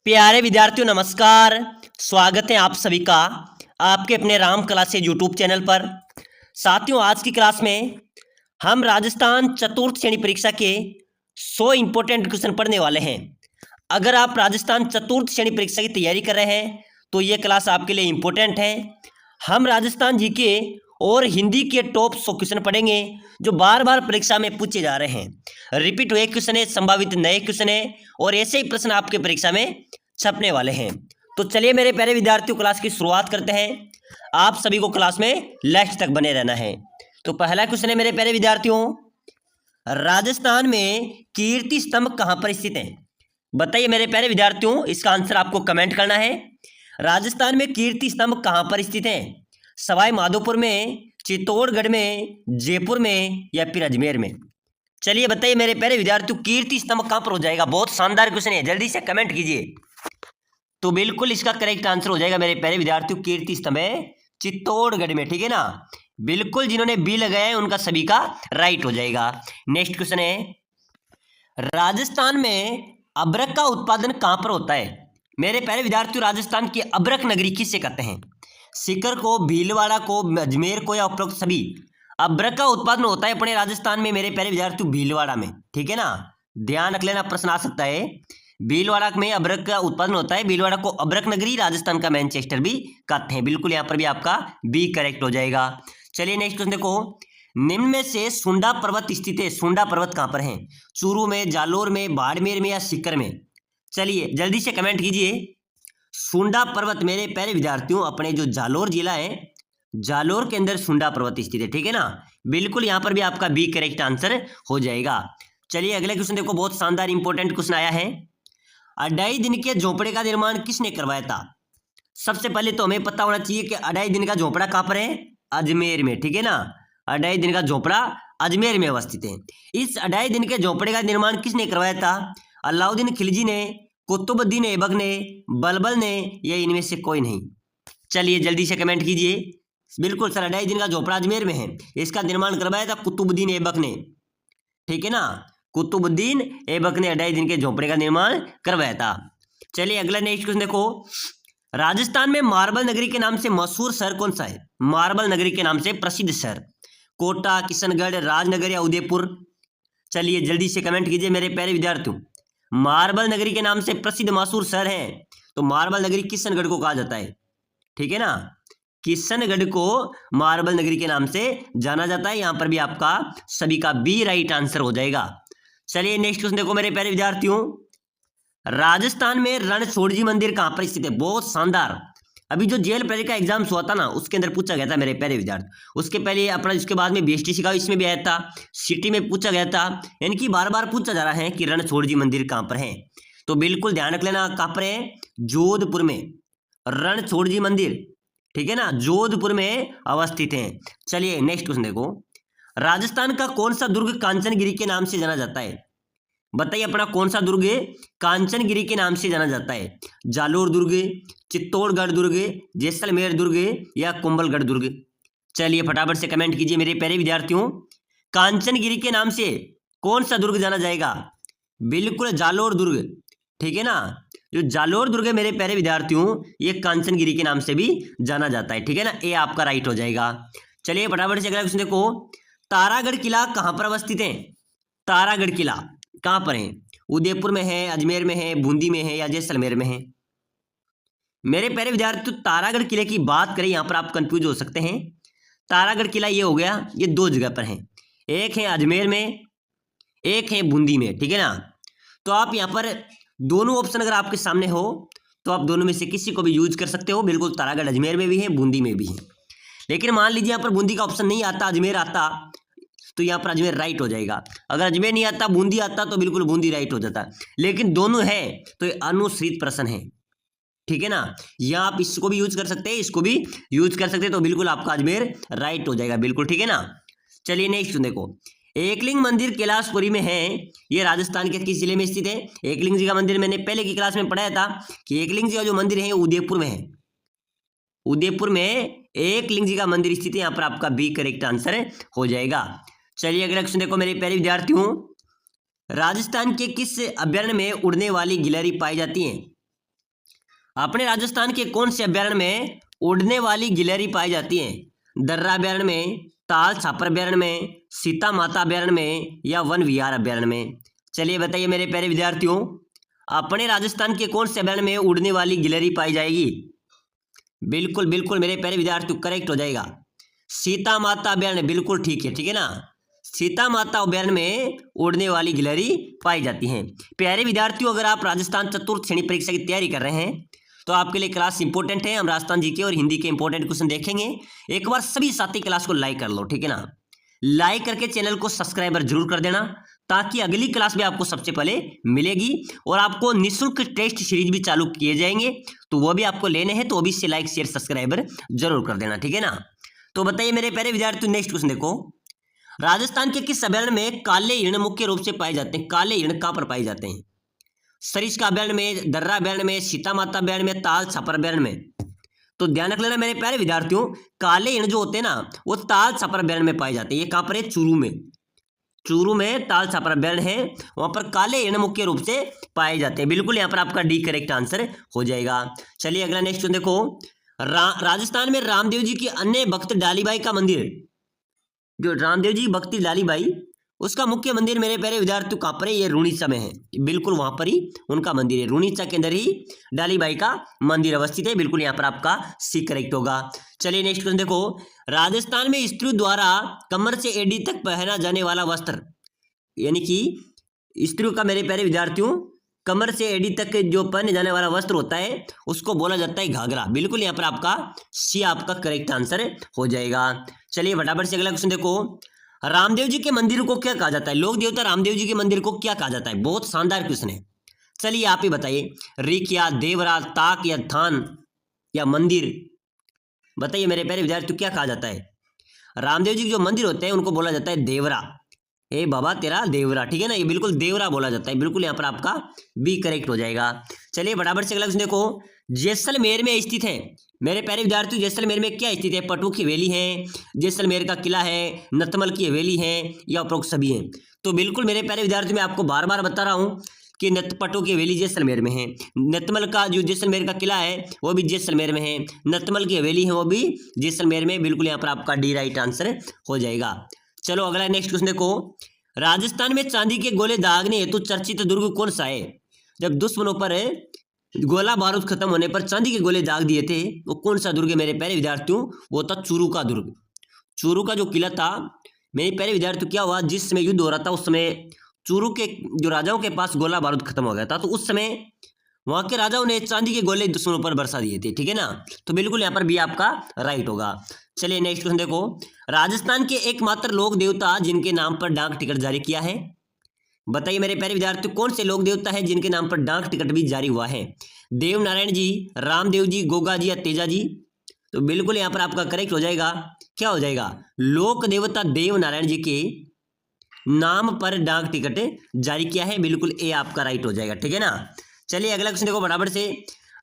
प्यारे विद्यार्थियों नमस्कार। स्वागत है आप सभी का आपके अपने राम क्लासेज यूट्यूब चैनल पर। साथियों, आज की क्लास में हम राजस्थान चतुर्थ श्रेणी परीक्षा के 100 इंपॉर्टेंट क्वेश्चन पढ़ने वाले हैं। अगर आप राजस्थान चतुर्थ श्रेणी परीक्षा की तैयारी कर रहे हैं तो ये क्लास आपके लिए इंपॉर्टेंट है। हम राजस्थान जीके और हिंदी के टॉप 100 क्वेश्चन पढ़ेंगे जो बार बार परीक्षा में पूछे जा रहे हैं। रिपीट हुए क्वेश्चन है, संभावित नए क्वेश्चन है और ऐसे ही प्रश्न आपके परीक्षा में छपने वाले हैं। तो चलिए मेरे प्यारे विद्यार्थियों, क्लास की शुरुआत करते हैं। आप सभी को क्लास में लास्ट तक बने रहना है। तो पहला क्वेश्चन है मेरे प्यारे विद्यार्थियों, राजस्थान में कीर्ति स्तंभ कहां पर स्थित है? बताइए मेरे प्यारे विद्यार्थियों, इसका आंसर आपको कमेंट करना है। राजस्थान में कीर्ति स्तंभ कहां पर स्थित है? सवाई माधोपुर में, चित्तौड़गढ़ में, जयपुर में या फिर अजमेर में? चलिए बताइए मेरे प्यारे विद्यार्थियों, कीर्ति स्तंभ कहां पर हो जाएगा? बहुत शानदार क्वेश्चन है, जल्दी से कमेंट कीजिए। तो बिल्कुल इसका करेक्ट आंसर हो जाएगा मेरे प्यारे विद्यार्थियों, कीर्ति स्तंभ है चित्तौड़गढ़ में, ठीक है ना। बिल्कुल जिन्होंने बी लगाया है उनका सभी का राइट हो जाएगा। नेक्स्ट क्वेश्चन है, राजस्थान में अबरक का उत्पादन कहां पर होता है? मेरे प्यारे विद्यार्थियों, राजस्थान की अबरक नगरी किससे कहते हैं? सीकर को, भीलवाड़ा को, अजमेर को या उपरोक्त सभी? अबरक का उत्पादन होता है अपने राजस्थान में मेरे प्यारे विद्यार्थियों भीलवाड़ा में, ठीक है ना। ध्यान रख लेना, प्रश्न आ सकता है। भीलवाड़ा में अबरक का उत्पादन होता है। भीलवाड़ा को अबरक नगरी, राजस्थान का मैनचेस्टर भी कहते हैं। बिल्कुल यहाँ पर भी आपका बी करेक्ट हो जाएगा। चलिए नेक्स्ट क्वेश्चन देखो, निम्न में से सुंडा पर्वत स्थित है। सुंडा पर्वत कहां पर है? चूरू में, जालोर में, बाड़मेर में या सीकर में? चलिए जल्दी से कमेंट कीजिए। सुंडा पर्वत मेरे प्यारे विद्यार्थियों अपने जो जालोर जिला है, जालोर के अंदर सुंडा पर्वत स्थित है, ठीक है ना। बिल्कुल यहाँ पर भी आपका बी करेक्ट आंसर हो जाएगा। चलिए अगले क्वेश्चन देखो, बहुत शानदार इंपॉर्टेंट क्वेश्चन आया है। अढ़ाई दिन के झोपड़े का निर्माण किसने करवाया था? सबसे पहले तो हमें पता होना चाहिए कि अढ़ाई दिन का झोपड़ा कहां पर है? अजमेर में, ठीक है ना। अढ़ाई दिन का झोपड़ा अजमेर में अवस्थित है। इस अढ़ाई दिन के झोपड़े का निर्माण किसने करवाया था? अलाउद्दीन खिलजी ने, कुतुबुद्दीन ऐबक ने, बलबल ने या इनमें से कोई नहीं? चलिए जल्दी से कमेंट कीजिए। बिल्कुल सर, अढ़ाई दिन का झोपड़ा अजमेर में है। इसका निर्माण करवाया था कुतुबुद्दीन ऐबक ने, ठीक है ना। कुतुबुद्दीन ऐबक ने अढ़ाई दिन के झोपड़े का निर्माण करवाया था। चलिए अगला नेक्स्ट क्वेश्चन देखो, राजस्थान में मार्बल नगरी के नाम से मशहूर शहर कौन सा है? मार्बल नगरी के नाम से प्रसिद्ध शहर, कोटा, किशनगढ़, राजनगर या उदयपुर? चलिए जल्दी से कमेंट कीजिए मेरे प्यारे विद्यार्थियों। मार्बल नगरी के नाम से प्रसिद्ध मशहूर शहर है तो मार्बल नगरी किशनगढ़ को कहा जाता है, ठीक है ना। किशनगढ़ को मार्बल नगरी के नाम से जाना जाता है। यहां पर भी आपका सभी का बी राइट आंसर हो जाएगा। चलिए नेक्स्ट क्वेश्चन देखो मेरे प्यारे विद्यार्थियों, राजस्थान में रणछोड़जी मंदिर कहां पर स्थित है? बहुत शानदार। अभी जो जेएल पहले का एग्जाम हुआ था ना, उसके अंदर पूछा गया था मेरे प्यारे विद्यार्थी। उसके पहले अपना, उसके बाद में बीएसटीसी का इसमें भी आया था, सिटी में पूछा गया था। यानी कि बार बार पूछा जा रहा है कि रणछोड़जी मंदिर कहां पर है। तो बिल्कुल ध्यान रख लेना, कहां पर है? जोधपुर में रणछोड़जी मंदिर, ठीक है ना, जोधपुर में अवस्थित है। चलिए नेक्स्ट क्वेश्चन देखो, राजस्थान का कौन सा दुर्ग कांचनगिरी के नाम से जाना जाता है? बताइए अपना कौन सा दुर्ग कांचनगिरी के नाम से जाना जाता है? जालोर दुर्ग, चित्तौड़गढ़ दुर्ग, जैसलमेर दुर्ग या कुंभलगढ़ दुर्ग? चलिए फटाफट से कमेंट कीजिए मेरे प्यारे विद्यार्थियों, कांचनगिरी के नाम से कौन सा दुर्ग जाना जाएगा? बिल्कुल जालोर दुर्ग, ठीक है ना। जो जालोर दुर्ग है मेरे प्यारे विद्यार्थियों, ये कांचनगिरी के नाम से भी जाना जाता है, ठीक है ना। ये आपका राइट हो जाएगा। चलिए फटाफट से अगला क्वेश्चन देखो, तारागढ़ किला कहां पर अवस्थित है? तारागढ़ किला कहां पर है? उदयपुर में है, अजमेर में है, बूंदी में है या जैसलमेर में है? मेरे प्यारे विद्यार्थियों, तारागढ़ किले की बात करें, यहां पर आप कंफ्यूज हो सकते हैं। तारागढ़ किला ये हो गया, ये दो जगह पर है, एक है अजमेर में, एक है बूंदी में, ठीक है ना। तो आप यहाँ पर दोनों ऑप्शन अगर आपके सामने हो तो आप दोनों में से किसी को भी यूज कर सकते हो। बिल्कुल तारागढ़ अजमेर में भी है, बूंदी में भी है। लेकिन मान लीजिए यहाँ पर बूंदी का ऑप्शन नहीं आता, अजमेर आता, तो यहाँ पर अजमेर राइट हो जाएगा। अगर अजमेर नहीं आता, बूंदी आता, तो बिल्कुल बूंदी राइट हो जाता। लेकिन दोनों है तो ये अनुश्रित प्रश्न है, ठीक है ना। यहाँ आप इसको भी यूज कर सकते हैं, इसको भी यूज कर सकते हैं, तो बिल्कुल आपका अजमेर राइट हो जाएगा, बिल्कुल ठीक है ना। चलिए नेक्स्ट देखो, एकलिंग मंदिर कैलाशपुरी में है, ये राजस्थान के किस जिले में स्थित है? एकलिंग जी का मंदिर मैंने पहले की क्लास में पढ़ाया था कि एकलिंग जी का जो मंदिर है उदयपुर में है। उदयपुर में एकलिंग जी का मंदिर स्थित है। यहाँ पर आपका बी करेक्ट आंसर हो जाएगा। चलिए अगला क्वेश्चन देखो मेरे प्यारे विद्यार्थियों, राजस्थान के किस अभ्यारण्य में उड़ने वाली गिलहरी पाई जाती है? अपने राजस्थान के कौन से अभ्यारण्य में उड़ने वाली गिलहरी पाई जाती है? दर्रा अभ्यारण्य में, ताल छापर अभ्यारण्य में, सीता माता अभ्यारण्य में या वन विहार अभ्यारण्य में? चलिए बताइए मेरे प्यारे विद्यार्थियों, अपने राजस्थान के कौन से अभ्यारण्य में उड़ने वाली गिलहरी पाई जाएगी? बिल्कुल बिल्कुल मेरे प्यारे विद्यार्थियों, करेक्ट हो जाएगा सीता माता अभ्यारण्य, बिल्कुल ठीक है, ठीक है ना। सीता माता अभ्यारण्य में उड़ने वाली गिलहरी पाई जाती हैं। प्यारे विद्यार्थियों, अगर आप राजस्थान चतुर्थ श्रेणी परीक्षा की तैयारी कर रहे हैं तो आपके लिए क्लास इंपॉर्टेंट है। हम राजस्थान जीके और हिंदी के इंपॉर्टेंट क्वेश्चन देखेंगे। एक बार सभी साथी क्लास को लाइक कर लो, ठीक है ना। लाइक करके चैनल को सब्सक्राइबर जरूर कर देना, ताकि अगली क्लास में आपको सबसे पहले मिलेगी। और आपको निःशुल्क टेस्ट सीरीज भी चालू किए जाएंगे, तो वो भी आपको लेने हैं, तो वो भी इससे लाइक शेयर सब्सक्राइबर जरूर कर देना, ठीक है ना। तो बताइए मेरे प्यारे विद्यार्थी, नेक्स्ट क्वेश्चन देखो। राजस्थान के किस अभ्यारण्य में काले हिरण मुख्य रूप से पाए जाते हैं? काले हिरण कहां पर पाए जाते हैं? सरिस्का अभ्यारण्य में, दर्रा अभ्यारण्य में, सीता माता अभ्यारण्य में, ताल छापर अभ्यारण्य में? तो ध्यान रख लेना मेरे प्यारे विद्यार्थियों, काले हिरण जो होते हैं ना, वो ताल छापर अभ्यारण्य में पाए जाते हैं। ये कहां पर है? चूरू में। चूरू में ताल छापर अभ्यारण्य है, वहां पर काले हिरण मुख्य रूप से पाए जाते हैं। बिल्कुल यहाँ पर आपका डी करेक्ट आंसर हो जाएगा। चलिए अगला नेक्स्ट देखो। राजस्थान में रामदेव जी की अन्य भक्त डालीबाई का मंदिर, जो रामदेव जी भक्ति डालीबाई, उसका मुख्य मंदिर मेरे प्यारे विद्यार्थियों कहां पर है? ये रूणीचा में है। बिल्कुल वहां पर ही उनका मंदिर है। रूणीचा के अंदर ही डालीबाई का मंदिर अवस्थित है। बिल्कुल यहाँ पर आपका सी करेक्ट होगा। चलिए नेक्स्ट क्वेश्चन देखो। राजस्थान में स्त्रियों द्वारा कमर से एडी तक पहना जाने वाला वस्त्र, यानी कि स्त्रियों का मेरे प्यारे विद्यार्थियों कमर से एडी तक जो पहने जाने वाला वस्त्र होता है, उसको बोला जाता है घाघरा। बिल्कुल यहाँ पर आपका सी आपका करेक्ट आंसर हो जाएगा। चलिए फटाफट से अगला क्वेश्चन देखो। रामदेव जी के मंदिर को क्या कहा जाता है? लोक देवता रामदेव जी के मंदिर को क्या कहा जाता है? बहुत शानदार क्वेश्चन है। चलिए आप ही बताइए, रिक या देवरा, ताक या थान या मंदिर? बताइए मेरे प्यारे विद्यार्थी, क्या कहा जाता है? रामदेव जी के जो मंदिर होते हैं उनको बोला जाता है देवरा। ए बाबा तेरा देवरा, ठीक है ना, ये बिल्कुल देवरा बोला जाता है। बिल्कुल यहाँ पर आपका बी करेक्ट हो जाएगा। चलिए फटाफट से अगला क्वेश्चन देखो। जैसलमेर में स्थित है मेरे प्यारे विद्यार्थी, जैसलमेर में क्या स्थित है? पटू की हवेली है, जैसलमेर का किला है, नतमल की हवेली है या उपरोक्त सभी है? तो बिल्कुल मेरे प्यारे विद्यार्थी, मैं आपको बार बार बता रहा हूँ कि पटू की हवेली जैसलमेर में है, नतमल का जो जैसलमेर का किला है वो भी जैसलमेर में है, नतमल की हवेली है वो भी जैसलमेर में। बिल्कुल यहाँ पर आपका डी राइट आंसर हो जाएगा। चलो अगला नेक्स्ट क्वेश्चन देखो। राजस्थान में चांदी के गोले दागने हेतु चर्चित दुर्ग कौन सा है? जब दुश्मनों पर गोला बारूद खत्म होने पर चांदी के गोले दाग दिए थे, वो कौन सा दुर्ग है मेरे प्यारे विद्यार्थियों? वो था चूरू का दुर्ग। चूरू का जो किला था मेरे प्यारे विद्यार्थियों, क्या हुआ, जिस समय युद्ध हो रहा था उस समय चूरू के जो राजाओं के पास गोला बारूद खत्म हो गया था, तो उस समय वहां के राजाओं ने चांदी के गोले दुश्मनों पर बरसा दिए थे, ठीक है ना। तो बिल्कुल यहाँ पर भी आपका राइट होगा। चलिए नेक्स्ट क्वेश्चन देखो। राजस्थान के एकमात्र लोक देवता जिनके नाम पर डाक टिकट जारी किया है? बताइए मेरे प्यारे विद्यार्थियों, कौन से लोक देवता है जिनके नाम पर डाक टिकट भी जारी हुआ है? देव नारायण जी, रामदेव जी, गोगा जी या तेजा जी? तो बिल्कुल यहाँ पर आपका करेक्ट हो जाएगा। क्या हो जाएगा? लोक देवता देव नारायण जी के नाम पर डाक टिकट जारी किया है। बिल्कुल ए आपका राइट हो जाएगा, ठीक है ना। चलिए अगला क्वेश्चन देखो फटाफट से।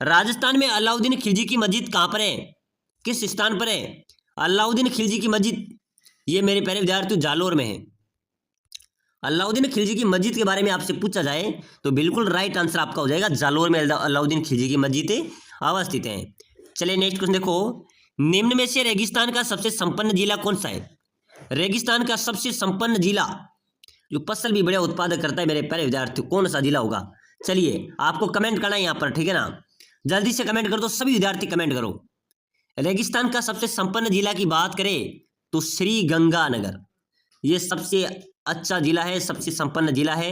राजस्थान में अलाउद्दीन खिलजी की मस्जिद कहाँ पर है? किस स्थान पर है अलाउद्दीन खिलजी की मस्जिद? ये मेरे प्यारे विद्यार्थियों जालोर में है। अलाउद्दीन खिलजी की मस्जिद के बारे में आपसे पूछा जाए तो बिल्कुल राइट आंसर आपका हो जाएगा, जालोर में अलाउद्दीन खिलजी की मस्जिद अवस्थित है। चलिए नेक्स्ट क्वेश्चन देखो। निम्न में से रेगिस्तान का सबसे संपन्न जिला कौन सा है? रेगिस्तान का सबसे संपन्न जिला जो फसल भी बड़ा उत्पादक करता है मेरे प्यारे विद्यार्थियों, कौन सा जिला होगा? चलिए आपको कमेंट करना है यहाँ पर, ठीक है ना। जल्दी से कमेंट कर दो, सभी विद्यार्थी कमेंट करो। रेगिस्तान का सबसे संपन्न जिला की बात करें तो श्री गंगानगर, ये सबसे अच्छा जिला है, सबसे संपन्न जिला है।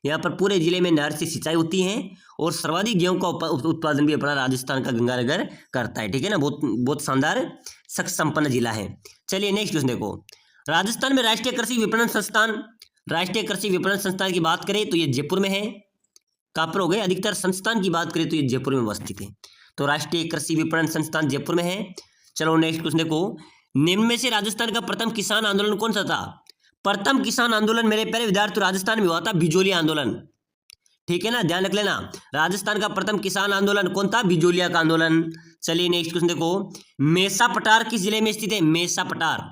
यहाँ पर पूरे जिले में नहर से सिंचाई होती है और सर्वाधिक गेहूं का उत्पादन भी अपना राजस्थान का गंगानगर करता है, ठीक है ना। बहुत बहुत शानदार शक्ति संपन्न जिला है। चलिए नेक्स्ट क्वेश्चन देखो। राजस्थान में राष्ट्रीय कृषि विपणन संस्थान, राष्ट्रीय कृषि विपणन संस्थान की बात करें तो ये जयपुर में है। कहाँ पर हो गए? अधिकतर संस्थान की बात करें तो ये जयपुर में अवस्थित है। तो राष्ट्रीय कृषि विपणन संस्थान जयपुर में है। चलो नेक्स्ट क्वेश्चन देखो। निम्न में से राजस्थान का प्रथम किसान आंदोलन कौन सा था? प्रथम किसान आंदोलन मेरे प्यारे विद्यार्थी राजस्थान में हुआ था बिजोलिया आंदोलन, ठीक है ना, ध्यान रख लेना। राजस्थान का प्रथम किसान आंदोलन कौन था? बिजोलिया का आंदोलन। चलिए नेक्स्ट क्वेश्चन देखो। मेसा पटार किस जिले में स्थित है? मेसा पटार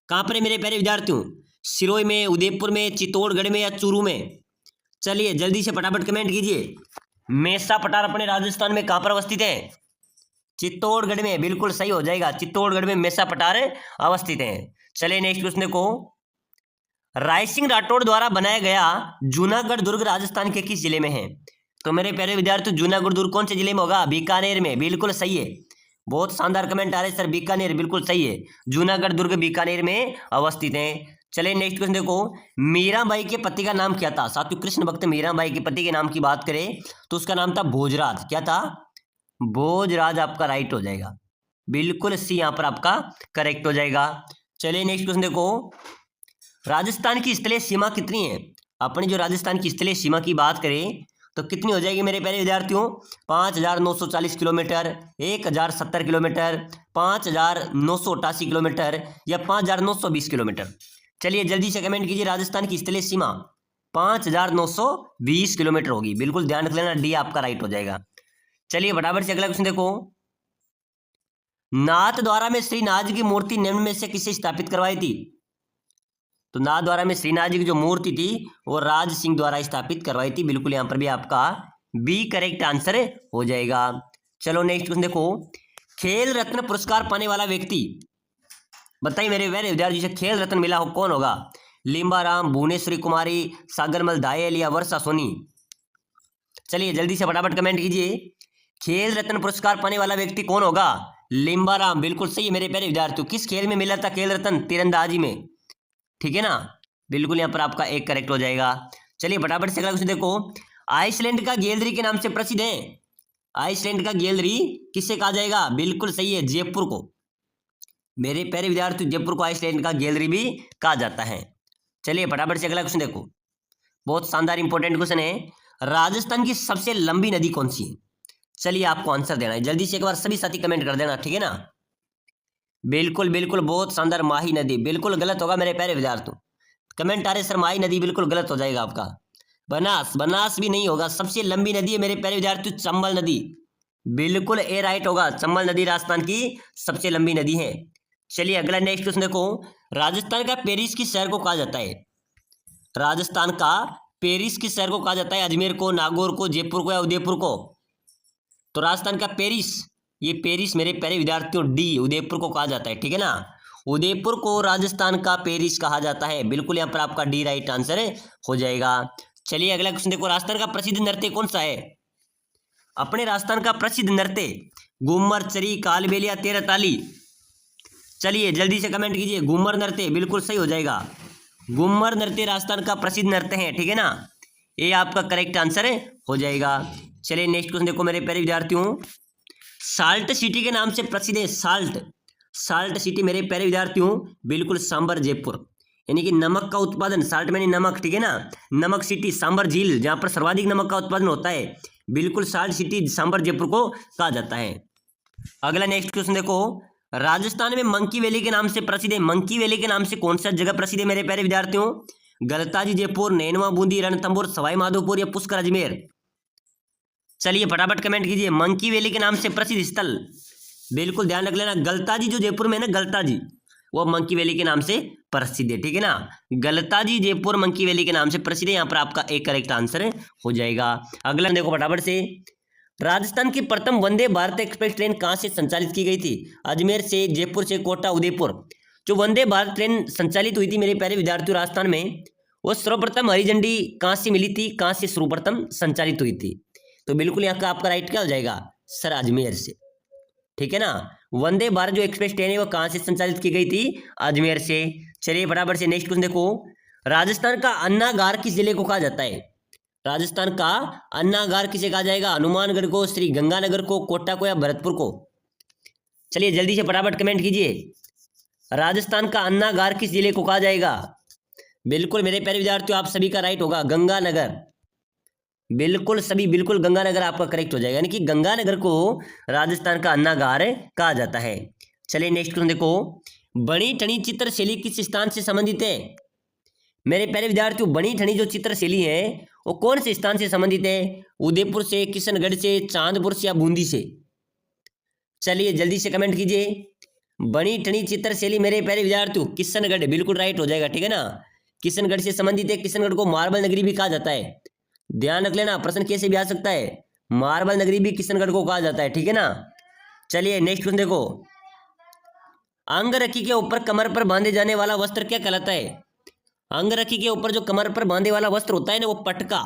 कहां पर है मेरे प्यारे विद्यार्थियों? सिरोही में, उदयपुर में, चित्तौड़गढ़ में या चूरू में? चलिए जल्दी से फटाफट कमेंट कीजिए। मेसा पठार अपने राजस्थान में कहां पर अवस्थित है? चित्तौड़गढ़ में, बिल्कुल सही हो जाएगा। चित्तौड़गढ़ में मेसा पठार अवस्थित है। चलिए नेक्स्ट क्वेश्चन देखो। राय सिंह राठौड़ द्वारा बनाया गया जूनागढ़ दुर्ग राजस्थान के किस जिले में है? तो मेरे प्यारे विद्यार्थी, जूनागढ़ दुर्ग कौन से जिले में होगा? बीकानेर में, बिल्कुल सही है। बहुत शानदार कमेंट आ रहे सर, बीकानेर, बिल्कुल सही है। जूनागढ़ दुर्ग बीकानेर में अवस्थित है। चलिए नेक्स्ट क्वेश्चन देखो। मीराबाई के पति का नाम क्या था? साथियों, कृष्ण भक्त मीराबाई के पति के नाम की बात करें तो उसका नाम था भोजराज। क्या था? भोजराज आपका राइट हो जाएगा, बिल्कुल सी यहां पर आपका करेक्ट हो जाएगा। चलिए नेक्स्ट क्वेश्चन देखो। राजस्थान की स्थलीय सीमा कितनी है? अपनी जो राजस्थान की स्थलीय सीमा की बात करें तो कितनी हो जाएगी मेरे प्यारे विद्यार्थियों? 5,940 किलोमीटर, 1,070 किलोमीटर, 5,988 किलोमीटर या 5,920 किलोमीटर। चलिए जल्दी से कमेंट कीजिए। राजस्थान की स्थलीय सीमा 5,920 किलोमीटर होगी, बिल्कुल ध्यान रख लेना, डी आपका राइट हो जाएगा। चलिए फटाफट से अगला क्वेश्चन देखो। नाथद्वारा में श्रीनाथ जी की मूर्ति निम्न में से किसे स्थापित करवाई थी? तो नाथद्वारा में श्रीनाथ जी की जो मूर्ति थी वो राज सिंह द्वारा स्थापित करवाई थी। बिल्कुल यहां पर भी आपका बी करेक्ट आंसर हो जाएगा। चलो नेक्स्ट क्वेश्चन देखो। खेल रत्न पुरस्कार पाने वाला व्यक्ति बताइए मेरे वेरे विद्यार्थी से, खेल रत्न मिला हो कौन होगा? लिम्बाराम, भुवनेश्वरी कुमारी, सागरमल दायल या वर्षा सोनी? चलिए जल्दी से फटाफट कमेंट कीजिए। खेल रत्न पुरस्कार पाने वाला व्यक्ति कौन होगा? लिम्बाराम, बिल्कुल सही है मेरे प्यारे विद्यार्थियों। किस खेल में मिला था खेल रत्न? तीरंदाजी में, ठीक है ना, बिल्कुल यहां पर आपका एक करेक्ट हो जाएगा। चलिए फटाफट से अगला क्वेश्चन देखो। आइसलैंड का गैलरी के नाम से प्रसिद्ध है। आइसलैंड का गैलरी किससे कहा जाएगा? बिल्कुल सही है, जयपुर को। मेरे प्यारे विद्यार्थी, जयपुर को आइसलैंड का गैलरी भी कहा जाता है। चलिए फटाफट से अगला क्वेश्चन देखो, बहुत शानदार इंपॉर्टेंट क्वेश्चन है। राजस्थान की सबसे लंबी नदी कौन सी है? चलिए आपको आंसर देना है, जल्दी से एक बार सभी साथी कमेंट कर देना, ठीक है ना। बिल्कुल बिल्कुल, बहुत शानदार, माही नदी। बिल्कुल गलत होगा मेरे प्यारे विद्यार्थियों, कमेंट आ रहे सर माही नदी, बिल्कुल गलत हो जाएगा आपका। बनास, बनास भी नहीं होगा। सबसे लंबी नदी है मेरे प्यारे विद्यार्थियों चंबल नदी, बिल्कुल ए राइट होगा। चंबल नदी राजस्थान की सबसे लंबी नदी है। चलिए अगला नेक्स्ट क्वेश्चन देखो। राजस्थान का पेरिस किस शहर को कहा जाता है? राजस्थान का पेरिस किस शहर को कहा जाता है? अजमेर को, नागौर को, जयपुर को या उदयपुर को? तो राजस्थान का पेरिस, ये पेरिस मेरे प्यारे विद्यार्थियों डी उदयपुर को कहा जाता है, ठीक है ना। उदयपुर को राजस्थान का पेरिस कहा जाता है, बिल्कुल यहाँ पर आपका डी राइट आंसर हो जाएगा। चलिए अगला क्वेश्चन देखो। राजस्थान का प्रसिद्ध नृत्य कौन सा है? अपने राजस्थान का प्रसिद्ध नृत्य घूमर, चरी, कालबेलिया, तेरह ताली? चलिए जल्दी से कमेंट कीजिए। घूमर नृत्य, बिल्कुल सही हो जाएगा। घूमर नृत्य राजस्थान का प्रसिद्ध नृत्य है, ठीक है ना, ये आपका करेक्ट आंसर हो जाएगा। चलिए नेक्स्ट क्वेश्चन देखो मेरे प्यारे विद्यार्थियों। साल्ट सिटी के नाम से प्रसिद्ध है, साल्ट, साल्ट सिटी मेरे प्यारे विद्यार्थियों बिल्कुल सांबर जयपुर, यानी कि नमक का उत्पादन, साल्ट मैंने नमक, ठीक है ना, नमक सिटी सांबर झील जहां पर सर्वाधिक नमक का उत्पादन होता है, बिल्कुल साल्ट सिटी सांबर जयपुर को कहा जाता है। अगला नेक्स्ट क्वेश्चन देखो। राजस्थान में मंकी वैली के नाम से प्रसिद्ध है। मंकी वैली के नाम से कौन सा जगह प्रसिद्ध है मेरे प्यारे विद्यार्थियों? गलताजी जयपुर, नैनवा बूंदी, रणथंभौर, सवाई माधोपुर या पुष्कर अजमेर? चलिए फटाफट कमेंट कीजिए। मंकी वैली के नाम से प्रसिद्ध स्थल, बिल्कुल ध्यान रख लेना, गलताजी जो जयपुर में है ना, गलताजी, वो मंकी वैली के नाम से प्रसिद्ध है, ठीक है ना। गलताजी जयपुर मंकी वैली के नाम से प्रसिद्ध है, यहाँ पर आपका एक करेक्ट आंसर हो जाएगा। अगला देखो फटाफट से। राजस्थान की प्रथम वंदे भारत एक्सप्रेस ट्रेन कहाँ से संचालित की गई थी? अजमेर से, जयपुर से, कोटा, उदयपुर? जो वंदे भारत ट्रेन संचालित हुई थी मेरे प्यारे विद्यार्थियों राजस्थान में, वो सर्वप्रथम हरी झंडी कहाँ से मिली थी, कहाँ से सर्वप्रथम संचालित हुई थी? तो बिल्कुल यहाँ का आपका राइट क्या हो जाएगा सर? अजमेर से, ठीक है ना। वंदे भारत जो एक्सप्रेस ट्रेन है वो कहाँ से संचालित की गई थी? अजमेर से। चलिए फटाफट से नेक्स्ट क्वेश्चन देखो। राजस्थान का अन्नागार किस जिले को कहा जाता है? राजस्थान का अन्नागार किसे कहा जाएगा? हनुमानगढ़ को, श्री गंगानगर को, कोटा को या भरतपुर को? चलिए जल्दी से फटाफट कमेंट कीजिए। राजस्थान का अन्नागार किस जिले को कहा जाएगा? बिल्कुल मेरे प्यारे विद्यार्थियों आप सभी का राइट होगा, गंगानगर, बिल्कुल सभी, बिल्कुल गंगानगर आपका करेक्ट हो जाएगा, यानी कि गंगानगर को राजस्थान का अन्नागार कहा जाता है। चलिए नेक्स्ट क्वेश्चन देखो। बनी ठनी चित्र शैली किस स्थान से संबंधित है? मेरे प्यारे विद्यार्थियों बनी ठनी जो चित्र शैली है वो कौन से स्थान से संबंधित है? उदयपुर से, किशनगढ़ से, चांदपुर से या बूंदी से? चलिए जल्दी से कमेंट कीजिए। बनी ठनी चित्र शैली मेरे प्यारे विद्यार्थियों किशनगढ़, बिल्कुल राइट हो जाएगा, ठीक है ना। किशनगढ़ से संबंधित है। किशनगढ़ को मार्बल नगरी भी कहा जाता है, ध्यान रख लेना, प्रश्न कैसे भी आ सकता है। मार्बल नगरी भी किशनगढ़ को कहा जाता है, ठीक है ना। चलिए नेक्स्ट क्वेश्चन देखो, अंगरखी के ऊपर कमर पर बांधे जाने वाला वस्त्र क्या कहलाता है? अंगरखी के ऊपर जो कमर पर बांधे वाला वस्त्र होता है ना, वो पटका,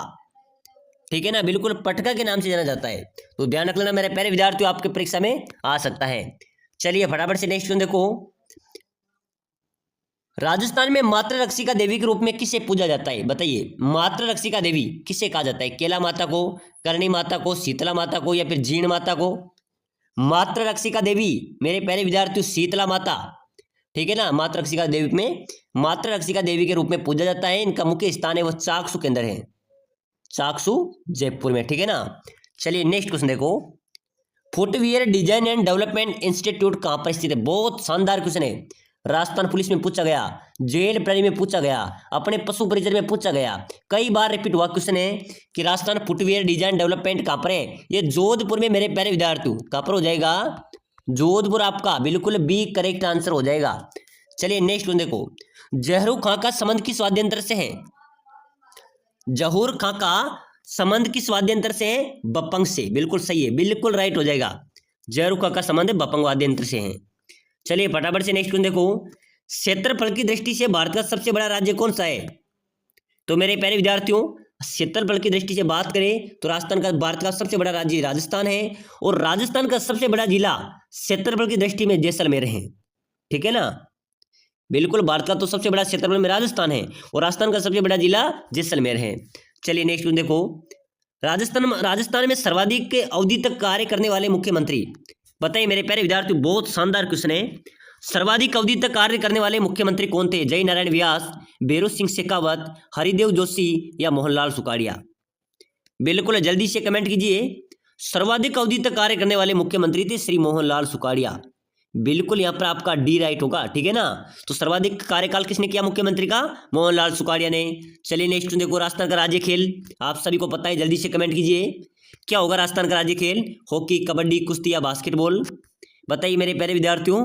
ठीक है ना, बिल्कुल पटका के नाम से जाना जाता है। तो ध्यान रख लेना मेरे प्यारे विद्यार्थियों, आपके परीक्षा में आ सकता है। चलिए फटाफट से नेक्स्ट क्वेश्चन देखो, राजस्थान में मातृ रक्षिका देवी के रूप में किसे पूजा जाता है? बताइए, मातृ रक्षिका देवी किसे कहा जाता है? केला माता को, करणी माता को, शीतला माता को, या फिर जीण माता को? मातृ रक्षिका देवी मेरे प्यारे विद्यार्थियों शीतला माता, ठीक है ना। मातृ रक्षिका देवी में मातृ रक्षिका देवी के रूप में पूजा जाता है। इनका मुख्य स्थान है वो चाकसू के अंदर है, चाकसू जयपुर में, ठीक है ना। चलिए नेक्स्ट क्वेश्चन देखो, footwear design and development institute कहां पर स्थित है? बहुत शानदार क्वेश्चन है, राजस्थान पुलिस में पूछा गया, जेल प्रहरी में पूछा गया, अपने पशु परिचर में पूछा गया, कई बार रिपीट हुआ क्वेश्चन है कि राजस्थान फुटवियर डिजाइन डेवलपमेंट कहां पर है? ये जोधपुर में मेरे प्यारे विद्यार्थियों, कहां पर हो जाएगा? जोधपुर, आपका बिल्कुल बी करेक्ट आंसर हो जाएगा। चलिए नेक्स्ट क्वेश्चन देखो, जहरू खां का संबंध किस वाद्यंत्र से है? जहूर खां का संबंध किस वाद्यंत्र से है? बपंग से, बिल्कुल सही है, बिल्कुल राइट हो जाएगा। जहरू खां का संबंध बपंग वाद्यंत्र से है। चलिए फटाफट से नेक्स्ट क्वेश्चन देखो, क्षेत्रफल की दृष्टि से भारत का सबसे बड़ा राज्य कौन सा है? तो मेरे प्यारे विद्यार्थियों, क्षेत्रफल की दृष्टि से बात करें तो राजस्थान का, भारत का सबसे बड़ा राज्य राजस्थान है, और राजस्थान का सबसे बड़ा जिला क्षेत्रफल की दृष्टि में जैसलमेर है, ठीक है ना। बिल्कुल, भारत का तो सबसे बड़ा क्षेत्रफल में राजस्थान है, और राजस्थान का सबसे बड़ा जिला जैसलमेर है। चलिए नेक्स्ट देखो, राजस्थान में सर्वाधिक अवधि तक कार्य करने वाले मुख्यमंत्री? बताइए मेरे प्यारे विद्यार्थियों, बहुत शानदार क्वेश्चन है, सर्वाधिक अवधि तक कार्य करने वाले मुख्यमंत्री कौन थे? जय नारायण व्यास, बेरोज सिंह शेखावत, हरिदेव जोशी, या मोहनलाल सुखाड़िया? बिल्कुल जल्दी से कमेंट कीजिए। सर्वाधिक अवधि तक कार्य करने वाले मुख्यमंत्री थे श्री मोहनलाल सुखाड़िया, बिल्कुल यहाँ पर आपका डी राइट होगा, ठीक है ना। तो सर्वाधिक कार्यकाल किसने किया मुख्यमंत्री का? मोहनलाल सुखाड़िया ने। चलिए नेक्स्ट देखो, राजस्थान का राज्य खेल आप सभी को पता है, जल्दी से कमेंट कीजिए, क्या होगा राजस्थान का राज्य खेल? हॉकी, कबड्डी, कुश्ती या बास्केटबॉल? बताइए मेरे प्यारे विद्यार्थियों,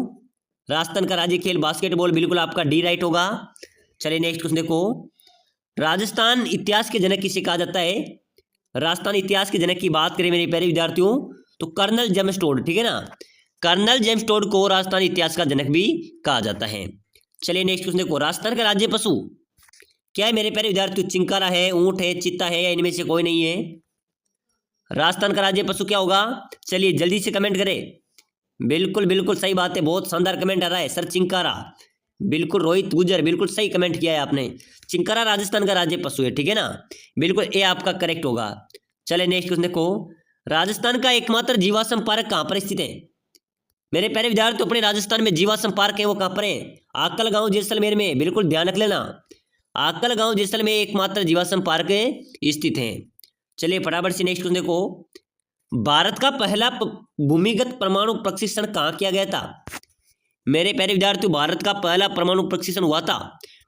राजस्थान का राज्य खेल बास्केटबॉल, बिल्कुल आपका डी राइट होगा। चलिए नेक्स्ट क्वेश्चन देखो, राजस्थान इतिहास के जनक किसे कहा जाता है? राजस्थान इतिहास के जनक की बात करें मेरे प्यारे विद्यार्थियों तो कर्नल जेम्स टोड, ठीक है ना, कर्नल जेम्स टोड को राजस्थान इतिहास का जनक भी कहा जाता है। चलिए नेक्स्ट क्वेश्चन देखो, राजस्थान का राज्य पशु क्या है मेरे प्यारे विद्यार्थियों? चिंकारा है, ऊंट है, चित्ता है, या इनमें से कोई नहीं है? राजस्थान का राज्य पशु क्या होगा? चलिए जल्दी से कमेंट करें। बिल्कुल बिल्कुल सही बात है, बहुत शानदार कमेंट आ रहा है सर, चिंकारा। बिल्कुल रोहित गुजर, बिल्कुल सही कमेंट किया है आपने, चिंकारा राजस्थान का राज्य पशु है, ठीक है ना, बिल्कुल ये आपका करेक्ट होगा। चलिए नेक्स्ट क्वेश्चन देखो, राजस्थान का एकमात्र जीवाश्म पार्क कहाँ पर स्थित है? मेरे प्यारे विद्यार्थी, अपने राजस्थान में जीवाश्म पार्क है वो कहाँ पर है? आकल गांव जैसलमेर में, बिल्कुल ध्यान रख लेना, आकल गांव जैसलमेर एकमात्र जीवाश्म पार्क स्थित है। चलिए फटाफट से नेक्स्ट क्वेश्चन देखो, भारत का पहला भूमिगत परमाणु प्रशिक्षण कहाँ किया गया था? मेरे प्यारे विद्यार्थियों, भारत का पहला परमाणु प्रशिक्षण हुआ था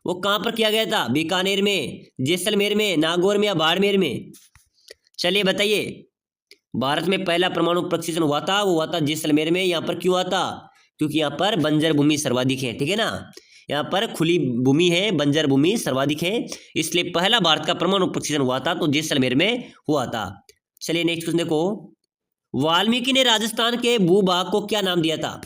वो कहाँ पर किया गया था? बीकानेर में, जैसलमेर में, नागौर में, या बाड़मेर में? चलिए बताइए, भारत में पहला परमाणु प्रशिक्षण हुआ था वो हुआ था जैसलमेर में। यहाँ पर क्यों हुआ था? क्योंकि यहाँ पर बंजर भूमि सर्वाधिक है, ठीक है ना, यहाँ पर खुली भूमि है, बंजर भूमि सर्वाधिक है, इसलिए पहला भारत का परमाणु प्रशिक्षण हुआ था तो जैसलमेर में हुआ था। चलिए नेक्स्ट क्वेश्चन देखो, वाल्मीकि ने राजस्थान के भूभाग को क्या नाम दिया था?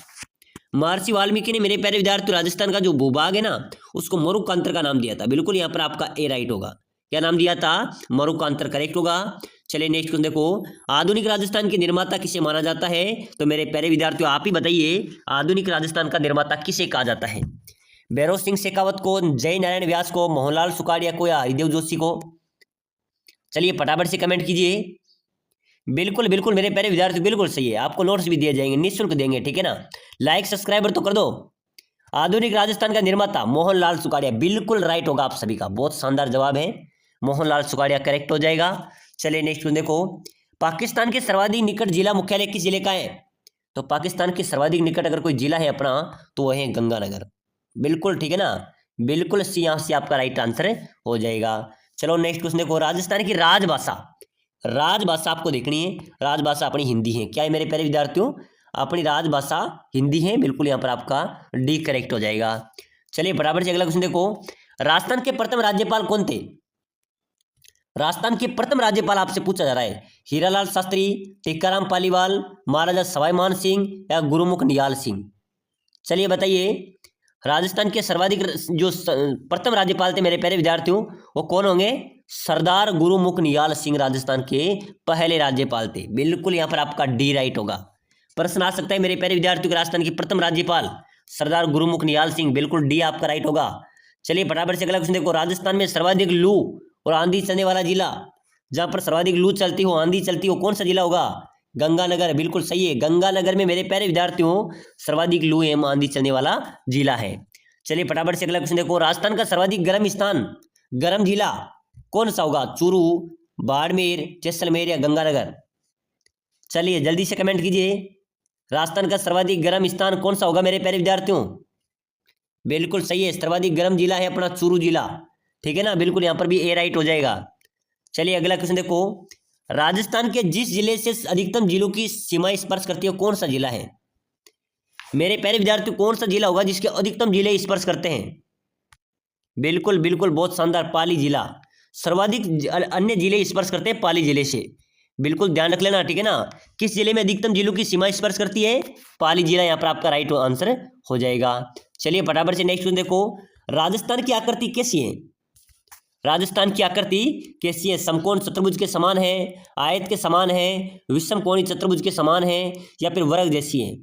महर्षि वाल्मीकि ने मेरे प्यारे विद्यार्थी राजस्थान का जो भूभाग है ना उसको मरुकांतर का नाम दिया था, बिल्कुल यहाँ पर आपका ए राइट होगा। क्या नाम दिया था? मरुकांतर करेक्ट होगा। चलिए नेक्स्ट क्वेश्चन देखो, आधुनिक राजस्थान के निर्माता किसे माना जाता है? तो मेरे प्यारे विद्यार्थियों आप ही बताइए, आधुनिक राजस्थान का निर्माता किसे कहा जाता है? बेरोज सिंह शेखावत को, जय नारायण व्यास को, मोहनलाल सुखाड़िया को, या हरिदेव जोशी को? चलिए फटाफट से कमेंट कीजिए। बिल्कुल बिल्कुल मेरे प्यारे विद्यार्थी, बिल्कुल सही है, आपको नोट्स भी दिए जाएंगे, निःशुल्क देंगे, ठीक है ना। लाइक सब्सक्राइबर तो कर दो। आधुनिक राजस्थान का निर्माता मोहनलाल सुखाड़िया, बिल्कुल राइट होगा आप सभी का, बहुत शानदार जवाब है, मोहनलाल सुखाड़िया करेक्ट हो जाएगा। चलिए नेक्स्ट देखो, पाकिस्तान के सर्वाधिक निकट जिला मुख्यालय किस जिले का है? तो पाकिस्तान के सर्वाधिक निकट अगर कोई जिला है अपना तो वह है गंगानगर, बिल्कुल ठीक है ना, बिल्कुल सी यहाँ से आपका राइट आंसर हो जाएगा। चलो नेक्स्ट क्वेश्चन देखो, राजस्थान की राजभाषा, राजभाषा आपको देखनी है, राजभाषा अपनी हिंदी है, क्या है मेरे प्यारे विद्यार्थियों? अपनी राजभाषा हिंदी है, बिल्कुल यहाँ पर आपका डी करेक्ट हो जाएगा। चलिए बराबर से अगला क्वेश्चन देखो, राजस्थान के प्रथम राज्यपाल कौन थे? राजस्थान के प्रथम राज्यपाल आपसे पूछा जा रहा है, हीरालाल शास्त्री, टीकाराम पालीवाल, महाराजा सवाई मान सिंह या गुरुमुख निहाल सिंह। चलिए बताइए, राजस्थान के सर्वाधिक जो प्रथम राज्यपाल थे मेरे प्यारे विद्यार्थियों, वो कौन होंगे? सरदार गुरुमुख निहाल सिंह राजस्थान के पहले राज्यपाल थे। बिल्कुल यहाँ पर आपका डी राइट होगा। प्रश्न आ सकता है मेरे प्यारे विद्यार्थियों के, राजस्थान के प्रथम राज्यपाल सरदार गुरुमुख निहाल सिंह, बिल्कुल डी आपका राइट होगा। चलिए फटाफट से अगला क्वेश्चन देखो, राजस्थान में सर्वाधिक लू और आंधी चलने वाला जिला, जहां पर सर्वाधिक लू चलती हो, आंधी चलती हो, कौन सा जिला होगा? गंगानगर, बिल्कुल सही है। गंगानगर में मेरे प्यारे विद्यार्थियों सर्वाधिक लू एवं आंधी चलने वाला जिला है। चलिए फटाफट से अगला क्वेश्चन देखो, राजस्थान का सर्वाधिक गर्म स्थान, गर्म जिला कौन सा होगा? चूरू, बाड़मेर, जैसलमेर या गंगानगर? चलिए जल्दी से कमेंट कीजिए, राजस्थान का सर्वाधिक गर्म स्थान कौन सा होगा मेरे प्यारे विद्यार्थियों? बिल्कुल सही है, सर्वाधिक गर्म जिला है अपना चूरू जिला। ठीक है ना, बिल्कुल यहाँ पर भी ए राइट हो जाएगा। चलिए अगला क्वेश्चन देखो, राजस्थान के जिस जिले से अधिकतम जिलों की सीमाएं स्पर्श करती है, कौन सा जिला है? मेरे प्यारे विद्यार्थियों कौन सा जिला होगा जिसके अधिकतम जिले स्पर्श करते हैं? बिल्कुल बिल्कुल, बहुत शानदार, पाली जिला। सर्वाधिक अन्य जिले स्पर्श करते हैं पाली जिले से, बिल्कुल ध्यान रख लेना। ठीक है ना, किस जिले में अधिकतम जिलों की सीमा स्पर्श करती है? पाली जिला यहाँ पर आपका राइट आंसर हो जाएगा। चलिए फटाफट से नेक्स्ट देखो, राजस्थान की आकृति कैसी है? राजस्थान की आकृति कैसी है? समकोण चतुर्भुज के समान है, आयत के समान है, विषम कोणीय चतुर्भुज के समान है या फिर वर्ग जैसी है?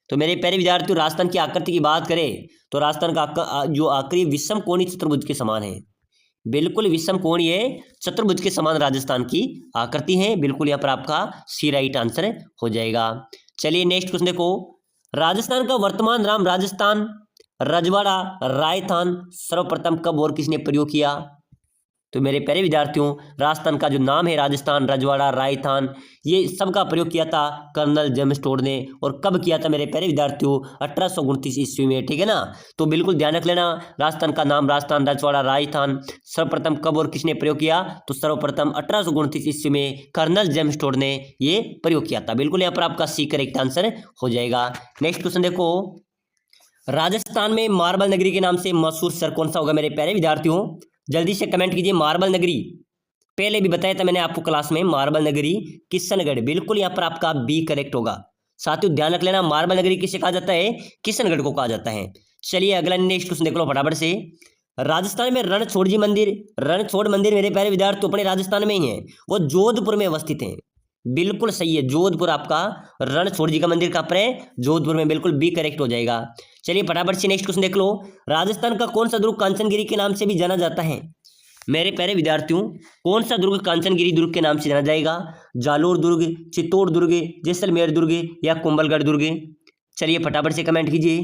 तो मेरे प्यारे विद्यार्थियों, राजस्थान की आकृति की बात करें तो राजस्थान का जो आकृति विषम कोणीय चतुर्भुज के समान है। बिल्कुल विषम कोणीय चतुर्भुज के समान राजस्थान की आकृति है। बिल्कुल यहाँ पर आपका सी राइट आंसर हो जाएगा। चलिए नेक्स्ट क्वेश्चन देखो, राजस्थान का वर्तमान नाम राजस्थान, रजवाड़ा, रायथान सर्वप्रथम कब और किसने प्रयोग किया? तो मेरे प्यारे विद्यार्थियों, राजस्थान का जो नाम है राजस्थान, रजवाड़ा, रायथान, ये सबका प्रयोग किया था कर्नल जेम्स टोड ने। और कब किया था मेरे प्यारे विद्यार्थियों? 1829 ईस्वी में। ठीक है ना, तो बिल्कुल ध्यान रख लेना, राजस्थान का नाम राजस्थान, रजवाड़ा, रायथान सर्वप्रथम कब और किसने प्रयोग किया? तो सर्वप्रथम 1829 ईस्वी में कर्नल जेम्स टोड ने ये प्रयोग किया था। बिल्कुल यहाँ पर आपका सी करेक्ट आंसर हो जाएगा। नेक्स्ट क्वेश्चन देखो, राजस्थान में मार्बल नगरी के नाम से मशहूर शहर कौन सा होगा मेरे प्यारे विद्यार्थियों? जल्दी से कमेंट कीजिए। मार्बल नगरी, पहले भी बताया था मैंने आपको क्लास में, मार्बल नगरी किशनगढ़। बिल्कुल यहाँ पर आपका बी करेक्ट होगा। साथियों ध्यान रख लेना, मार्बल नगरी किसे कहा जाता है? किशनगढ़ को कहा जाता है। चलिए अगला नेक्स्ट क्वेश्चन देख लो फटाफट से, राजस्थान में रणछोड़ जी मंदिर, रणछोड़ मंदिर मेरे प्यारे विद्यार्थी अपने राजस्थान में ही है, वो जोधपुर में अवस्थित है। बिल्कुल सही है, जोधपुर आपका रणछोड़ जी का मंदिर कहाँ पर है? जोधपुर में। बिल्कुल बी करेक्ट हो जाएगा। चलिए फटाफट से नेक्स्ट क्वेश्चन देख लो, राजस्थान का कौन सा दुर्ग कांचनगिरी के नाम से भी जाना जाता है? मेरे प्यारे विद्यार्थियों, कौन सा दुर्ग कांचनगिरी दुर्ग के नाम से जाना जाएगा? जालोर दुर्ग, चित्तौड़ दुर्ग, जैसलमेर दुर्ग या कुंभलगढ़ दुर्ग? चलिए फटाफट से कमेंट कीजिए,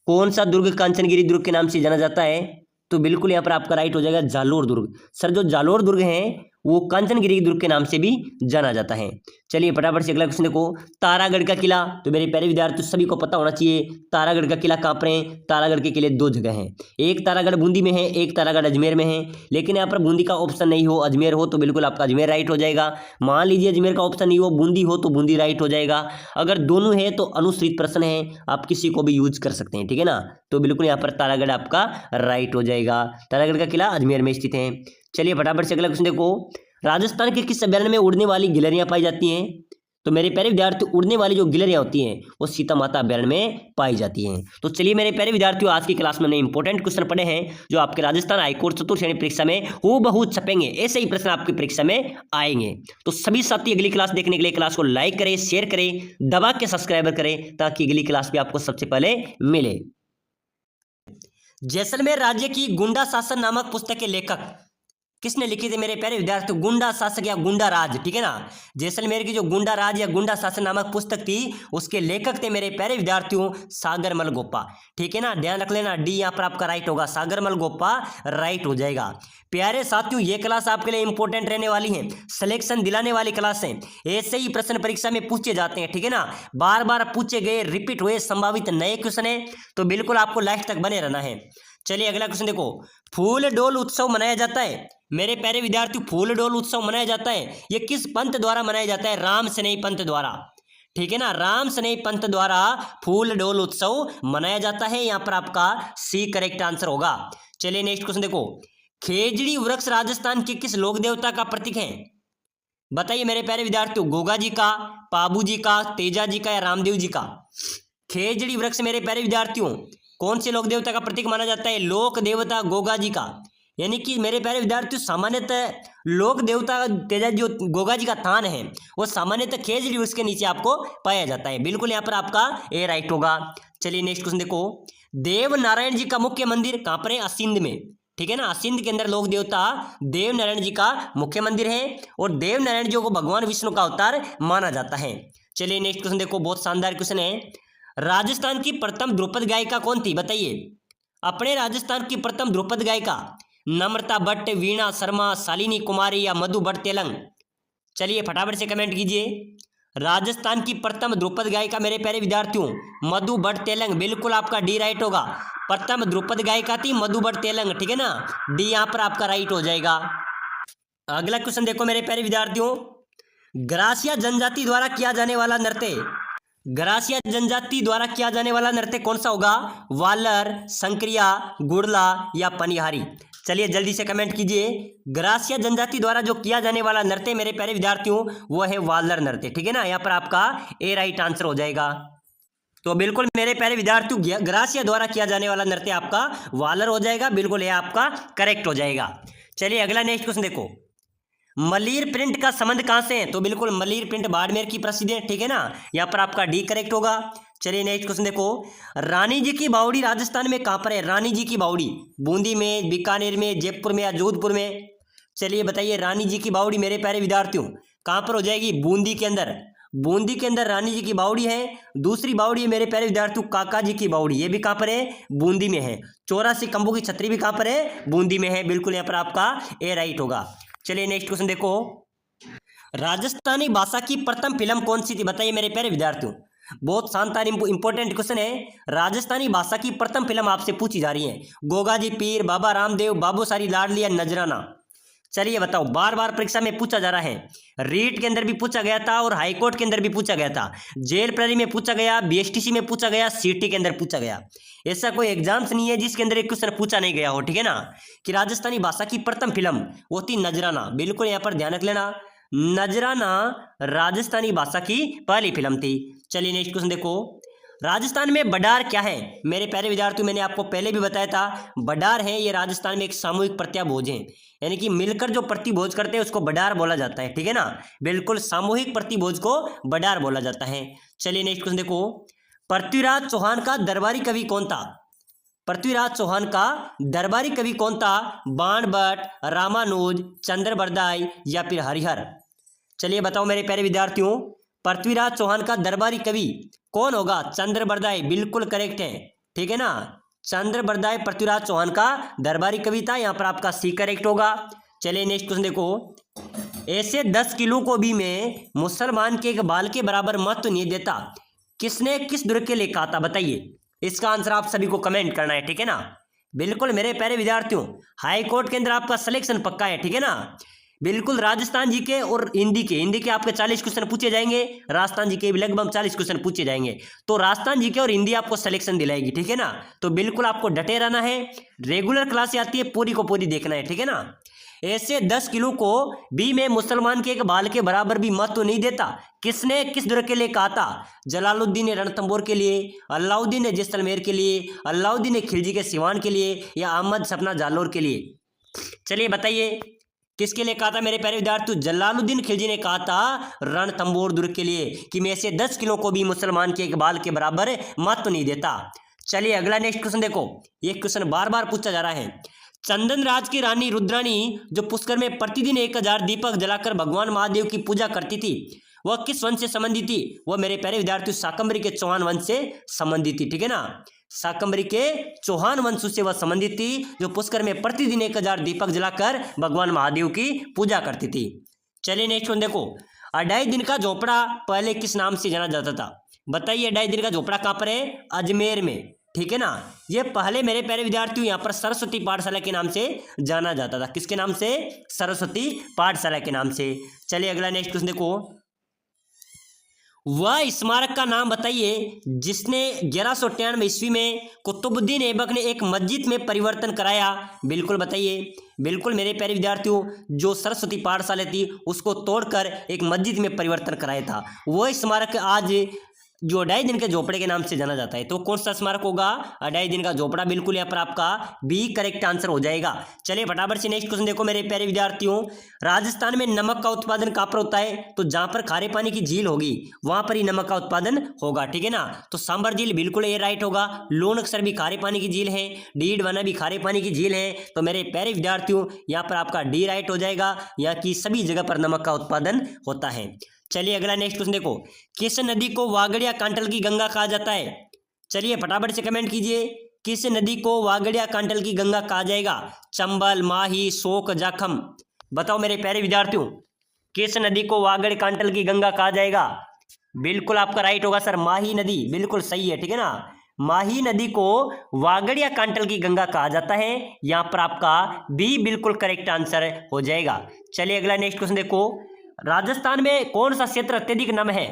कौन सा दुर्ग कांचनगिरी दुर्ग के नाम से जाना जाता है? तो बिल्कुल यहाँ पर आपका राइट हो जाएगा जालोर दुर्ग। सर जो जालोर दुर्ग है वो कांचनगिरी दुर्ग के नाम से भी जाना जाता है। चलिए फटाफट से अगला क्वेश्चन देखो, तारागढ़ का किला, तो मेरे प्यारे विद्यार्थी सभी को पता होना चाहिए तारागढ़ का किला कहाँ पर है? तारागढ़ के किले दो जगह हैं, एक तारागढ़ बूंदी में है, एक तारागढ़ अजमेर में है। लेकिन यहाँ पर बूंदी का ऑप्शन नहीं हो, अजमेर हो तो बिल्कुल आपका अजमेर राइट हो जाएगा। मान लीजिए अजमेर का ऑप्शन नहीं हो, बूंदी हो तो बूंदी राइट हो जाएगा। अगर दोनों है तो अनुश्रित प्रश्न है, आप किसी को भी यूज कर सकते हैं। ठीक है ना, तो बिल्कुल यहाँ पर तारागढ़ आपका राइट हो जाएगा। तारागढ़ का किला अजमेर में स्थित है। चलिए फटाफट से अगला क्वेश्चन देखो, राजस्थान के किस अभ्यारण्य में उड़ने वाली गिलहरियां पाई जाती हैं? तो मेरे प्यारे विद्यार्थी, उड़ने वाली जो गिलहरियां होती हैं वो सीता माता अभ्यारण्य में पाई जाती हैं। तो चलिए मेरे प्यारे विद्यार्थियों, आज की क्लास में इंपॉर्टेंट क्वेश्चन पढ़े हैं जो आपके राजस्थान हाईकोर्ट चतुर्थ श्रेणी परीक्षा में हूबहू छपेंगे, ऐसे ही प्रश्न आपकी परीक्षा में आएंगे। तो सभी साथी अगली क्लास देखने के लिए क्लास को लाइक करें, शेयर करें, दबा के सब्सक्राइबर करें ताकि अगली क्लास भी आपको सबसे पहले मिले। जैसलमेर राज्य की गुंडा शासन नामक पुस्तक के लेखक किसने लिखी थी मेरे प्यारे विद्यार्थी? गुंडा शासक या गुंडा राज। ठीक है ना, जैसलमेर की जो गुंडा राज या गुंडा शासन नामक पुस्तक थी उसके लेखक थे मेरे प्यारे विद्यार्थियों सागरमल गोप्पा। ठीक है ना, ध्यान रख लेना, डी यहाँ पर आपका राइट होगा, सागरमल गोप्पा राइट हो जाएगा। प्यारे साथियों, ये क्लास आपके लिए इंपॉर्टेंट रहने वाली है, सिलेक्शन दिलाने वाली क्लास है, ऐसे ही प्रश्न परीक्षा में पूछे जाते हैं। ठीक है ना, बार बार पूछे गए, रिपीट हुए संभावित नए क्वेश्चन है, तो बिल्कुल आपको लास्ट तक बने रहना है। चलिए अगला क्वेश्चन देखो, फूल डोल उत्सव मनाया जाता है मेरे प्यारे विद्यार्थी, फूल डोल उत्सव मनाया जाता है, ये किस पंथ द्वारा मनाया जाता है? राम स्नेही पंथ द्वारा। ठीक है ना, राम स्नेही पंथ द्वारा फूल डोल उत्सव मनाया जाता है। यहाँ पर आपका सी करेक्ट आंसर होगा। चलिए नेक्स्ट क्वेश्चन देखो, खेजड़ी वृक्ष राजस्थान के किस लोक देवता का प्रतीक है? बताइए मेरे प्यारे विद्यार्थियों, गोगा जी का, पाबू जी का, तेजा जी का या रामदेव जी का? खेजड़ी वृक्ष मेरे प्यारे विद्यार्थियों कौन से लोक देवता का प्रतीक माना जाता है? लोक देवता गोगा जी का। यानी कि मेरे प्यारे विद्यार्थियों सामान्यतः लोक देवता तेजा जो गोगा जी का थान है वो सामान्यतः खेजड़ी वृक्ष के नीचे आपको पाया जाता है। बिल्कुल यहाँ पर आपका ए राइट होगा। चलिए नेक्स्ट क्वेश्चन देखो, देव नारायण जी का मुख्य मंदिर कहाँ पर है? असिंध में, ठीक है ना। असिंध के अंदर लोक देवता देव नारायण जी का मुख्य मंदिर है और देव नारायण जी को भगवान विष्णु का अवतार माना जाता है। चलिए नेक्स्ट क्वेश्चन देखो, बहुत शानदार क्वेश्चन है। राजस्थान की प्रथम ध्रुपद गायिका कौन थी? बताइए। अपने राजस्थान की प्रथम ध्रुपद गायिका नम्रता भट्ट, वीणा शर्मा, शालिनी कुमारी या मधु भट्ट तेलंग? चलिए फटाफट से कमेंट कीजिए। राजस्थान की प्रथम ध्रुपद गायिका मेरे प्यारे विद्यार्थियों मधु भट्ट तेलंग। बिल्कुल आपका डी राइट होगा। प्रथम ध्रुपद गायिका थी मधु भट्ट तेलंग, ठीक है ना। डी यहाँ पर आपका राइट हो जाएगा। अगला क्वेश्चन देखो मेरे प्यारे विद्यार्थियों, ग्रासिया जनजाति द्वारा किया जाने वाला नृत्य, ग्रासिया जनजाति द्वारा किया जाने वाला नृत्य कौन सा होगा? वालर, संक्रिया, गुड़ला या पनिहारी? चलिए जल्दी से कमेंट कीजिए। ग्रासिया जनजाति द्वारा जो किया जाने वाला नृत्य मेरे प्यारे विद्यार्थियों वो है वालर नृत्य, ठीक है ना। यहाँ पर आपका ए राइट आंसर हो जाएगा। तो बिल्कुल मेरे प्यारे विद्यार्थियों ग्रासिया द्वारा किया जाने वाला नृत्य आपका वालर हो जाएगा। बिल्कुल ये आपका करेक्ट हो जाएगा। चलिए अगला नेक्स्ट क्वेश्चन देखो, मलीर प्रिंट का संबंध कहां से है? तो बिल्कुल मलीर प्रिंट बाड़मेर की प्रसिद्ध है, ठीक है ना। यहाँ पर आपका डी करेक्ट होगा। चलिए नेक्स्ट क्वेश्चन देखो, रानी जी की बावड़ी राजस्थान में कहां पर है? रानी जी की बावड़ी बूंदी में, बीकानेर में, जयपुर में या जोधपुर में? चलिए बताइए, रानी जी की बावड़ी मेरे प्यारे विद्यार्थियों कहां पर हो जाएगी? बूंदी के अंदर। बूंदी के अंदर रानी जी की बावड़ी है। दूसरी बावड़ी है मेरे प्यारे विद्यार्थियों काका जी की बावड़ी, ये भी कहां पर है? बूंदी में है। 84 खंभों की छतरी भी कहां पर है? बूंदी में है। बिल्कुल यहाँ पर आपका ए राइट होगा। चलिए नेक्स्ट क्वेश्चन देखो, राजस्थानी भाषा की प्रथम फिल्म कौन सी थी? बताइए मेरे प्यारे विद्यार्थियों, बहुत शानदार इंपॉर्टेंट क्वेश्चन है। राजस्थानी भाषा की प्रथम फिल्म आपसे पूछी जा रही है। गोगा जी पीर, बाबा रामदेव, बाबू सारी लाडली या नजराना? चलिए बताओ, बार बार परीक्षा में पूछा जा रहा है। रीट के अंदर भी पूछा गया था और हाईकोर्ट के अंदर भी पूछा गया था, जेल प्रहरी में पूछा गया, बीएसटीसी में पूछा गया, सीटी के अंदर पूछा गया। ऐसा कोई एग्जाम्स नहीं है जिसके अंदर एक क्वेश्चन पूछा नहीं गया हो, ठीक है ना। कि राजस्थानी भाषा की प्रथम फिल्म वो थी नजराना। बिल्कुल यहाँ पर ध्यान रख लेना, नजराना राजस्थानी भाषा की पहली फिल्म थी। चलिए नेक्स्ट क्वेश्चन देखो, राजस्थान में बडार क्या है? मेरे प्यारे विद्यार्थियों मैंने आपको पहले भी बताया था, बडार है ये राजस्थान में एक सामूहिक प्रत्याभोज है। यानी कि मिलकर जो प्रतिभोज करते हैं उसको बडार बोला जाता है, ठीक है ना। बिल्कुल सामूहिक प्रतिभोज को बडार बोला जाता है। चलिए नेक्स्ट क्वेश्चन देखो, पृथ्वीराज चौहान का दरबारी कवि कौन था? पृथ्वीराज चौहान का दरबारी कवि कौन था? बाणभट्ट, रामानुज, चंद्रबरदाई या फिर हरिहर? चलिए बताओ मेरे प्यारे विद्यार्थियों, पृथ्वीराज चौहान का दरबारी कवि कौन होगा? चंद्रबरदाई। बिल्कुल करेक्ट है, ठीक है ना। चंद्रबरदाई पृथ्वीराज चौहान का दरबारी कवि था। यहाँ पर आपका सी करेक्ट होगा। चलिए नेक्स्ट क्वेश्चन देखो, ऐसे 10 किलो को भी मैं मुसलमान के एक बाल के बराबर महत्व नहीं देता, किसने किस दुर्ग के लिए कहा था? बताइए। इसका आंसर आप सभी को कमेंट करना है, ठीक है ना। बिल्कुल मेरे प्यारे विद्यार्थियों, हाई कोर्ट के अंदर आपका सिलेक्शन पक्का है, ठीक है ना। बिल्कुल राजस्थान जी के और हिंदी के आपके 40 क्वेश्चन पूछे जाएंगे, राजस्थान जी के भी लगभग 40 क्वेश्चन पूछे जाएंगे। तो राजस्थान जी के और हिंदी आपको सिलेक्शन दिलाएगी, ठीक है ना। तो बिल्कुल आपको डटे रहना है, रेगुलर क्लास आती है पूरी को पूरी देखना है, ठीक है ना। ऐसे 10 किलो को भी मैं मुसलमान के एक बाल के बराबर भी महत्व नहीं देता, किसने किस दुर्ग के लिए कहा था? जलालुद्दीन ने रणथंबोर के लिए, अलाउद्दीन ने जैसलमेर के लिए, अलाउद्दीन ने खिलजी के सिवान के लिए या अहमद सपना जालोर के लिए? चलिए बताइए किसके लिए कहा था मेरे प्यारे विद्यार्थियों? जलालुद्दीन खिलजी ने कहा था रणथंबोर दुर्ग के लिए कि मैं ऐसे 10 किलो को भी मुसलमान के एक बाल के बराबर महत्व नहीं देता। चलिए अगला नेक्स्ट क्वेश्चन देखो, ये क्वेश्चन बार बार पूछा जा रहा है। चंदन राज की रानी रुद्राणी जो पुष्कर में प्रतिदिन 1000 दीपक जलाकर भगवान महादेव की पूजा करती थी, वह किस वंश से संबंधित थी? वह मेरे प्यारे विद्यार्थियों शाकंभरी के चौहान वंश से संबंधित थी, ठीक है ना। शाकंभरी के चौहान वंश से वह संबंधित थी जो पुष्कर में प्रतिदिन 1000 दीपक जलाकर भगवान महादेव की पूजा करती थी। चलिए नेक्स्ट वन देखो, 2.5 दिन का झोपड़ा पहले किस नाम से जाना जाता था? बताइए 2.5 दिन का झोपड़ा कहाँ पर है? अजमेर में, ठीक है ना। ये पहले मेरे प्यारे विद्यार्थियों यहाँ पर सरस्वती पाठशाला के नाम से जाना जाता था। किसके नाम से? सरस्वती पाठशाला के नाम से। चलिए अगला नेक्स्ट क्वेश्चन देखो, वह स्मारक का नाम बताइए जिसने 1198 ईस्वी में कुतुबुद्दीन ऐबक ने एक मस्जिद में परिवर्तन कराया। बिल्कुल बताइए। बिल्कुल मेरे प्यारे विद्यार्थियों, जो सरस्वती पाठशाला थी उसको तोड़कर एक मस्जिद में परिवर्तन कराया था, वो स्मारक आज जो 2.5 दिन के झोपड़े के नाम से जाना जाता है। तो कौन सा स्मारक होगा? 2.5 दिन का झोपड़ा। बिल्कुल यहाँ पर आपका बी करेक्ट आंसर हो जाएगा। चलिए फटाफट से नेक्स्ट क्वेश्चन देखो मेरे प्यारे विद्यार्थियों, राजस्थान में नमक का उत्पादन कहाँ पर होता है? तो जहां पर खारे पानी की झील होगी वहां पर ही नमक का उत्पादन होगा, ठीक है ना। तो सांबर झील बिल्कुल ये राइट होगा। लोनकसर भी खारे पानी की झील है, डीडवाना भी खारे पानी की झील है। तो मेरे प्यारे विद्यार्थियों यहाँ पर आपका डी राइट हो जाएगा। यहाँ की सभी जगह पर नमक का उत्पादन होता है। चलिए अगला नेक्स्ट क्वेश्चन देखो, किस नदी को वागड़िया कांटल की गंगा कहा जाता है? चलिए फटाफट से कमेंट कीजिए, किस नदी को वागड़िया कांटल की गंगा कहा जाएगा? चंबल, माही, शोक, जाखम, बताओ मेरे प्यारे विद्यार्थियों, किस नदी को वागड़ कांटल की गंगा कहा जाएगा? बिल्कुल आपका राइट होगा सर, माही नदी, बिल्कुल सही है, ठीक है ना। माही नदी को वागड़िया कांटल की गंगा कहा जाता है। यहां पर आपका बी बिल्कुल करेक्ट आंसर हो जाएगा। चलिए अगला नेक्स्ट क्वेश्चन देखो, राजस्थान में कौन सा क्षेत्र अत्यधिक नम है?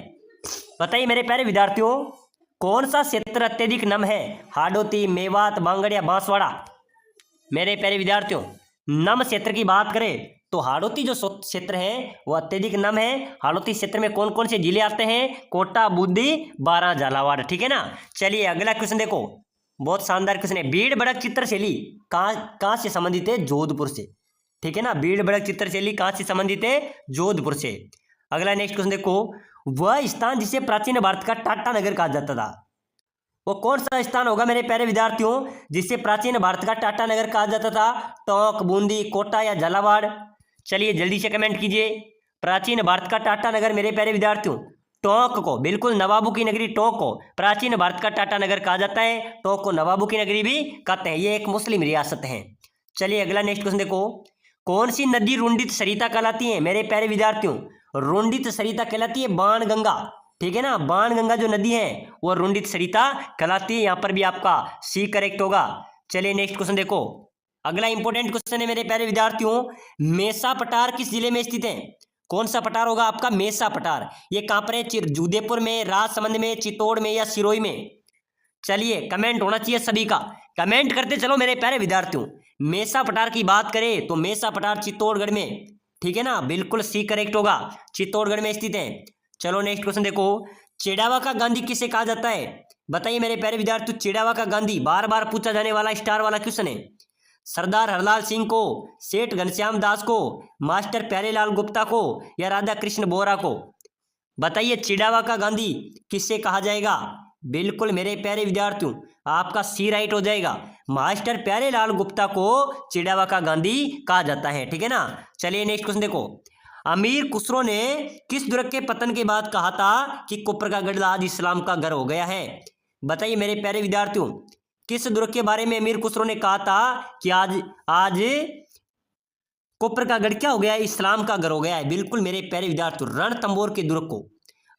बताइए मेरे प्यारे विद्यार्थियों, कौन सा क्षेत्र अत्यधिक नम है? हाडोती, मेवात, बांगड़िया, बांसवाड़ा। मेरे प्यारे विद्यार्थियों, नम क्षेत्र की बात करें तो हाड़ौती जो क्षेत्र है वो अत्यधिक नम है। हाड़ौती क्षेत्र में कौन कौन से जिले आते हैं? कोटा, बूंदी, बारां, झालावाड़, ठीक है ना। चलिए अगला क्वेश्चन देखो, बहुत शानदार क्वेश्चन है। भीड़ भड़क चित्रशैली कहाँ से संबंधित है? जोधपुर से, ठीक है ना। भीड़ भड़क चित्रशैली कहाँ से संबंधित है? जोधपुर से। अगला नेक्स्ट क्वेश्चन देखो, वह स्थान जिसे प्राचीन भारत का टाटा नगर कहा जाता था, वो कौन सा स्थान होगा मेरे प्यारे विद्यार्थियों जिसे प्राचीन भारत का टाटा नगर कहा जाता था? टोंक, बूंदी, कोटा या झालावाड़? चलिए जल्दी से कमेंट कीजिए। प्राचीन भारत का टाटा नगर मेरे प्यारे विद्यार्थियों, टोंक को, बिल्कुल नवाबों की नगरी टोंक को प्राचीन भारत का टाटा नगर कहा जाता है। टोंक को नवाबों की नगरी भी कहते हैं, ये एक मुस्लिम रियासत है। चलिए अगला नेक्स्ट क्वेश्चन देखो, कौन सी नदी रुंडित सरिता कहलाती है? मेरे प्यारे विद्यार्थियों, रुंडित सरिता कहलाती है बाणगंगा, ठीक है ना। बाणगंगा जो नदी है वो रुंडित सरिता कहलाती है। यहां पर भी आपका सी करेक्ट होगा। चलिए नेक्स्ट क्वेश्चन देखो, अगला इंपॉर्टेंट क्वेश्चन है मेरे प्यारे विद्यार्थियों, मेसा पठार किस जिले में स्थित है? कौन सा पठार होगा आपका? मेसा पठार। ये कहां पर है? उदयपुर में, राजसमंद में, चित्तौड़ में या सिरोही में? चलिए कमेंट होना चाहिए सभी का, कमेंट करते चलो मेरे प्यारे विद्यार्थियों। मेसा पठार की बात करें तो मेसा पठार चित्तौड़गढ़ में, ठीक है ना, बिल्कुल सी करेक्ट होगा, चित्तौड़गढ़ में स्थित है। चलो नेक्स्ट क्वेश्चन देखो, चिड़ावा का गांधी किसे कहा जाता है? बताइए मेरे प्यारे विद्यार्थियों, चिड़ावा का गांधी बार बार पूछा जाने वाला स्टार वाला क्वेश्चन है। सरदार हरलाल सिंह को, सेठ घनश्याम दास को, मास्टर प्यारेलाल गुप्ता को या राधा कृष्ण बोरा को? बताइए चिड़ावा का गांधी किससे कहा जाएगा? बिल्कुल मेरे प्यारे विद्यार्थियों आपका सी राइट हो जाएगा, मास्टर प्यारेलाल गुप्ता को चिड़ावा का गांधी कहा जाता है, ठीक है ना। चलिए नेक्स्ट क्वेश्चन देखो, अमीर खुसरो ने किस दुर्ग के पतन के बाद कहा था कि कुप्र का गढ़ आज इस्लाम का घर हो गया है? बताइए मेरे प्यारे विद्यार्थियों, किस दुर्ग के बारे में अमीर खुसरो ने कहा था कि आज कुप्र का गढ़ क्या हो गया है? इस्लाम का घर हो गया है। बिल्कुल मेरे प्यारे विद्यार्थियों, रणथंभौर के दुर्ग को,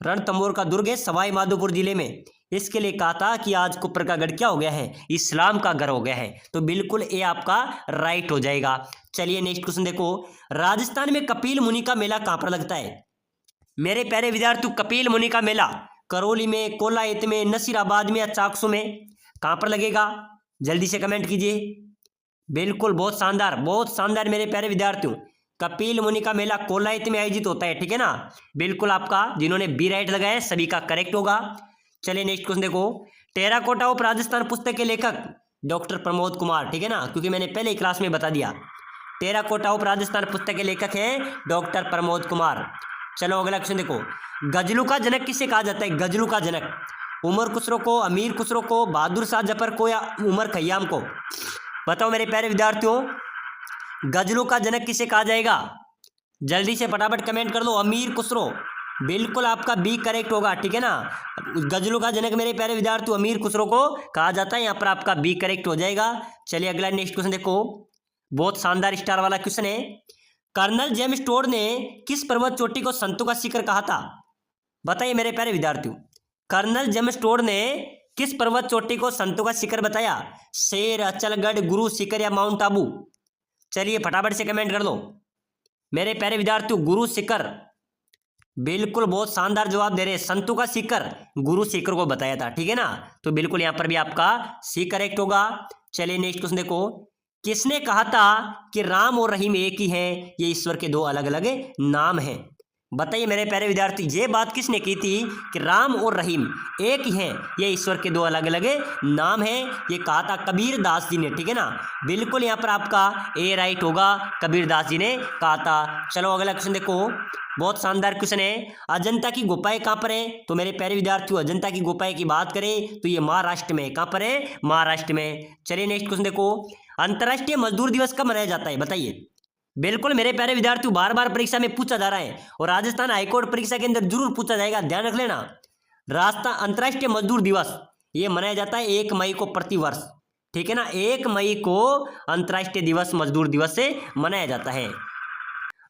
रणथंभौर का दुर्ग है सवाई माधोपुर जिले में, इसके लिए कहा था कि आज कुप्र का गढ़ क्या हो गया है? इस्लाम का घर हो गया है। तो बिल्कुल ये आपका राइट हो जाएगा। चलिए नेक्स्ट क्वेश्चन देखो, राजस्थान में कपिल मुनि का मेला कहां पर लगता है? मेरे प्यारे विद्यार्थियों, कपिल मुनि का मेला करौली में, कोलायत में, नसीराबाद में या चाकसू में? कहां पर लगेगा? जल्दी से कमेंट कीजिए। बिल्कुल बहुत शानदार, बहुत शानदार मेरे प्यारे विद्यार्थियों, कपिल मुनि का मेला कोलायत में आयोजित होता है, ठीक है ना। बिल्कुल आपका जिन्होंने बी राइट लगाया सभी का करेक्ट होगा। चलिए नेक्स्ट क्वेश्चन देखो, टेराकोटा ऑफ राजस्थान पुस्तक के लेखक डॉक्टर प्रमोद कुमार, ठीक है ना, क्योंकि मैंने पहले ही क्लास में बता दिया, टेराकोटा ऑफ राजस्थान पुस्तक के लेखक है डॉक्टर प्रमोद कुमार। चलो अगला क्वेश्चन देखो, गजलू का जनक किसे कहा जाता है? गजलू का जनक उमर खुसरो को, अमीर खुसरो को, बहादुर शाह जफर को या उमर खयाम को? बताओ मेरे प्यारे विद्यार्थियों, गजलू का जनक किसे कहा जाएगा? जल्दी से फटाफट कमेंट कर दो। अमीर खुसरो, बिल्कुल आपका बी करेक्ट होगा, ठीक है ना। गजलू का जनक मेरे प्यारे विद्यार्थियों अमीर खुसरो को कहा जाता है, यहाँ पर आपका बी करेक्ट हो जाएगा। चलिए अगला नेक्स्ट क्वेश्चन देखो, बहुत शानदार स्टार वाला क्वेश्चन है, कर्नल जेम्स टोड ने किस पर्वत चोटी को संतों का शिखर कहा था? बताइए मेरे प्यारे विद्यार्थियों, कर्नल जेम्स टोड ने किस पर्वत चोटी को संतों का शिखर बताया? शेर, अचलगढ़, गुरु शिखर या माउंट आबू? चलिए फटाफट से कमेंट कर दो मेरे प्यारे विद्यार्थियों, गुरु शिखर, बिल्कुल बहुत शानदार जवाब दे रहे हैं, संतों का शिखर गुरु शिखर को बताया था, ठीक है ना। तो बिल्कुल यहां पर भी आपका सी करेक्ट होगा। चलिए नेक्स्ट क्वेश्चन देखो, किसने कहा था कि राम और रहीम एक ही हैं, ये ईश्वर के दो अलग अलग नाम हैं? बताइए मेरे प्यारे विद्यार्थी, ये बात किसने की थी कि राम और रहीम एक ही हैं, ये ईश्वर के दो अलग अलग नाम हैं? ये कहा था कबीर दास जी ने, ठीक है ना। बिल्कुल यहाँ पर आपका ए राइट होगा, कबीर दास जी ने कहा था। चलो अगला क्वेश्चन देखो, बहुत शानदार क्वेश्चन है। अजंता की गुफाएं कहाँ पर है? तो मेरे प्यारे विद्यार्थियों, अजंता की गुफाएं की बात करें तो ये महाराष्ट्र में। कहाँ पर है? महाराष्ट्र में। चलिए नेक्स्ट क्वेश्चन देखो, अंतर्राष्ट्रीय मजदूर दिवस कब मनाया जाता है? बताइए। बिल्कुल मेरे प्यारे विद्यार्थियों, बार बार परीक्षा में पूछा जा रहा है और राजस्थान हाईकोर्ट परीक्षा के अंदर जरूर पूछा जाएगा, ध्यान रख लेना। राजस्थान अंतर्राष्ट्रीय मजदूर दिवस ये मनाया जाता है 1 मई को प्रतिवर्ष, ठीक है ना। 1 मई को अंतर्राष्ट्रीय दिवस मजदूर दिवस से मनाया जाता है।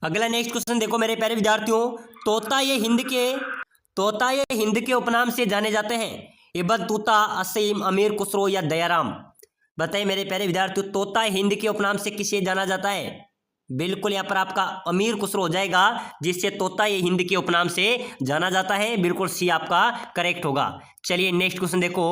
अगला नेक्स्ट क्वेश्चन देखो मेरे प्यारे विद्यार्थियों, तोता ये हिंद के उपनाम से जाने जाते हैं। इबन तूता, असीम, अमीर खुसरो या दयाराम? बताइए मेरे प्यारे विद्यार्थियों, तोता हिंद के उपनाम से किसे जाना जाता है? बिल्कुल यहाँ पर आपका अमीर खुसरो हो जाएगा, जिससे तोता ये हिंद के उपनाम से जाना जाता है। बिल्कुल सी आपका करेक्ट होगा। चलिए नेक्स्ट क्वेश्चन देखो,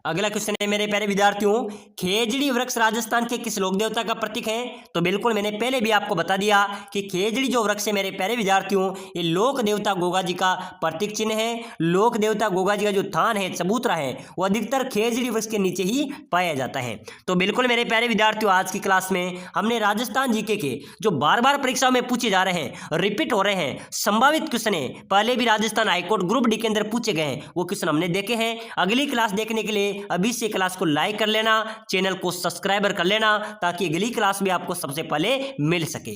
अगला क्वेश्चन है मेरे प्यारे विद्यार्थियों, खेजड़ी वृक्ष राजस्थान के किस लोक देवता का प्रतीक है? तो बिल्कुल मैंने पहले भी आपको बता दिया कि खेजड़ी जो वृक्ष है मेरे प्यारे विद्यार्थियों, ये लोक देवता गोगा जी का प्रतीक चिन्ह है। लोक देवता गोगा जी का जो थान है, चबूतरा है, वो अधिकतर खेजड़ी वृक्ष के नीचे ही पाया जाता है। तो बिल्कुल मेरे प्यारे विद्यार्थियों, आज की क्लास में हमने राजस्थान जीके के जो बार बार परीक्षाओं में पूछे जा रहे हैं, रिपीट हो रहे हैं, संभावित क्वेश्चन है, पहले भी राजस्थान हाईकोर्ट ग्रुप डी के अंदर पूछे गए हैं, वो क्वेश्चन हमने देखे हैं। अगली क्लास देखने के लिए अभी से क्लास को लाइक कर लेना, चैनल को सब्सक्राइबर कर लेना, ताकि अगली क्लास भी आपको सबसे पहले मिल सके।